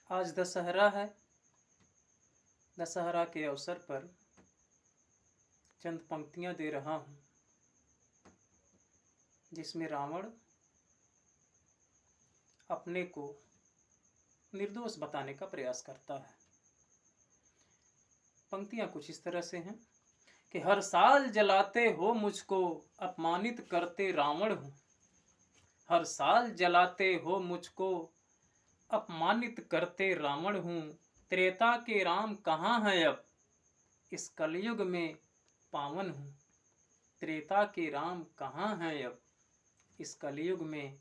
आज दशहरा है। दशहरा के अवसर पर चंद पंक्तियां दे रहा हूं, जिसमें रावण अपने को निर्दोष बताने का प्रयास करता है। पंक्तियां कुछ इस तरह से हैं कि हर साल जलाते हो मुझको, अपमानित करते रावण हूं। हर साल जलाते हो मुझको, अपमानित करते रावण हूं। त्रेता के राम कहाँ हैं अब, इस कलयुग में पावन हूं। त्रेता के राम कहाँ हैं अब, इस कलयुग में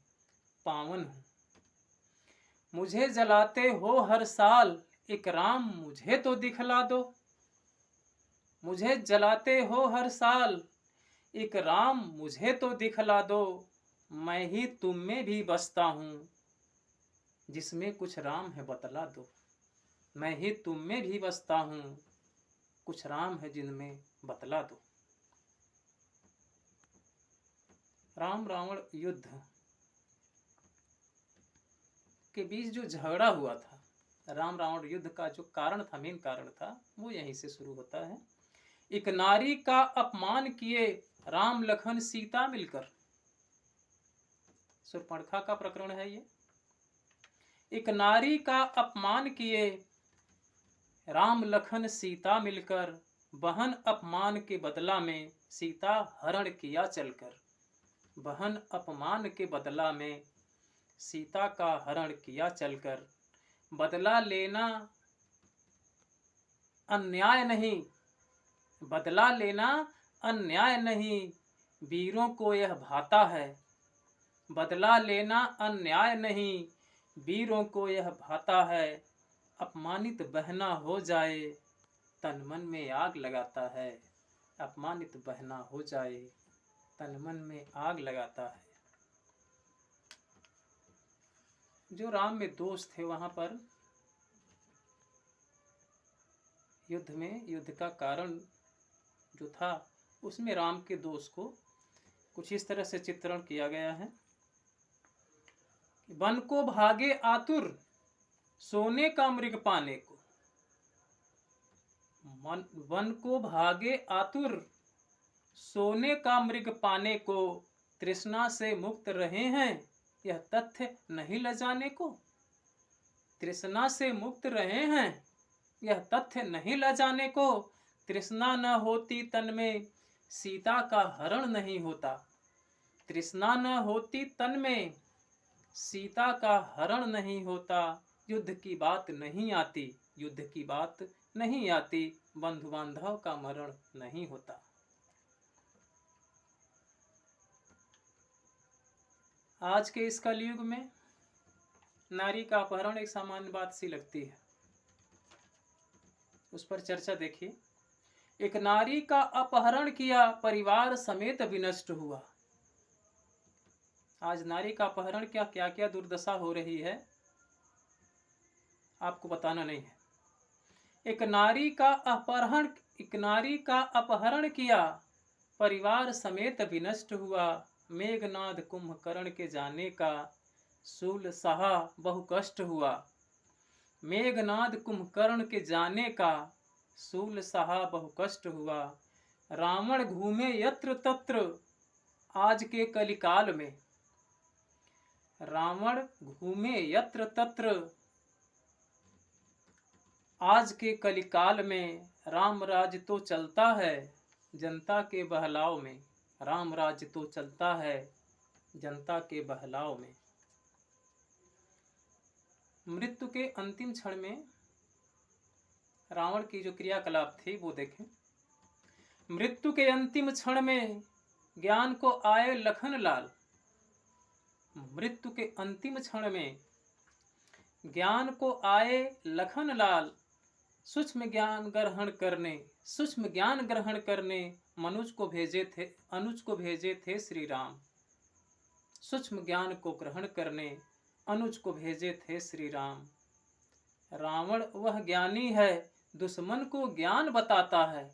पावन हूं। मुझे जलाते हो हर साल, एक राम मुझे तो दिखला दो। मुझे जलाते हो हर साल, एक राम मुझे तो दिखला दो। मैं ही तुम में भी बसता हूं, जिसमें कुछ राम है बतला दो। मैं ही तुम में भी बसता हूं, कुछ राम है जिनमें बतला दो। राम रावण युद्ध के बीच जो झगड़ा हुआ था, राम रावण युद्ध का जो कारण था, मेन कारण था, वो यहीं से शुरू होता है। एक नारी का अपमान किए राम लखन सीता मिलकर। शूर्पणखा का प्रकरण है ये। एक नारी का अपमान किए राम लखन सीता मिलकर, बहन अपमान के बदला में सीता हरण किया चलकर। बहन अपमान के बदला में सीता का हरण किया चलकर। बदला लेना अन्याय नहीं, बदला लेना अन्याय नहीं, वीरों को यह भाता है। बदला लेना अन्याय नहीं, वीरों को यह भाता है। अपमानित बहना हो जाए, तन मन में आग लगाता है। अपमानित बहना हो जाए, तन मन में आग लगाता है। जो राम में दोष थे, वहां पर युद्ध में, युद्ध का कारण जो था, उसमें राम के दोष को कुछ इस तरह से चित्रण किया गया है। वन को भागे आतुर, सोने का मृग पाने को। वन को भागे आतुर, सोने का मृग पाने को। तृष्णा से मुक्त रहे हैं, यह तथ्य नहीं लजाने को। तृष्णा से मुक्त रहे हैं, यह तथ्य नहीं लजाने को। तृष्णा न होती तन में, सीता का हरण नहीं होता। तृष्णा न होती तन में, सीता का हरण नहीं होता। युद्ध की बात नहीं आती, युद्ध की बात नहीं आती, बंधु बांधव का मरण नहीं होता। आज के इस कलयुग में नारी का अपहरण एक सामान्य बात सी लगती है। उस पर चर्चा देखिए। एक नारी का अपहरण किया, परिवार समेत विनष्ट हुआ। आज नारी का अपहरण क्या क्या क्या दुर्दशा हो रही है, आपको बताना नहीं है। एक नारी का अपहरण किया, परिवार समेत विनष्ट हुआ। मेघनाद कुंभकर्ण के जाने का, शूल सहा बहु कष्ट हुआ। मेघनाद कुंभकर्ण के जाने का, शूल सहा बहु कष्ट हुआ। रावण घूमे यत्र तत्र, आज के कलिकाल में। रावण घूमे यत्र तत्र, आज के कलिकाल में। राम राज्य तो चलता है जनता के बहलाव में। राम राज्य तो चलता है जनता के बहलाव में। मृत्यु के अंतिम क्षण में रावण की जो क्रियाकलाप थी वो देखें। मृत्यु के अंतिम क्षण में ज्ञान को आए लखन लाल। मृत्यु के अंतिम क्षण में ज्ञान को आए लखन लाल। सूक्ष्म ज्ञान ग्रहण करने अनुज को भेजे थे श्री राम। सूक्ष्म ज्ञान को ग्रहण करने अनुज को भेजे थे श्री राम। रावण वह ज्ञानी है, दुश्मन को ज्ञान बताता है।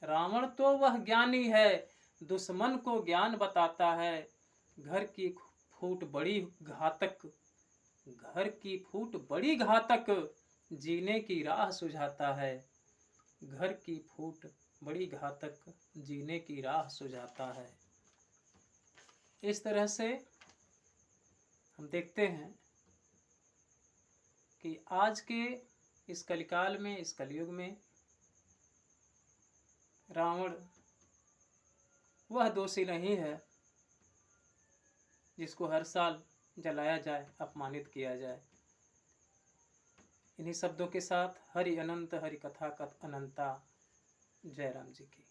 रावण तो वह ज्ञानी है, दुश्मन को ज्ञान बताता है। घर की फूट बड़ी घातक, घर की फूट बड़ी घातक, जीने की राह सुझाता है। घर की फूट बड़ी घातक, जीने की राह सुझाता है। इस तरह से हम देखते हैं कि आज के इस कलिकाल में, इस कलयुग में रावण वह दोषी नहीं है जिसको हर साल जलाया जाए, अपमानित किया जाए। इन्हीं शब्दों के साथ हरि अनंत, हरि कथा कथ अनंता। जय राम जी की।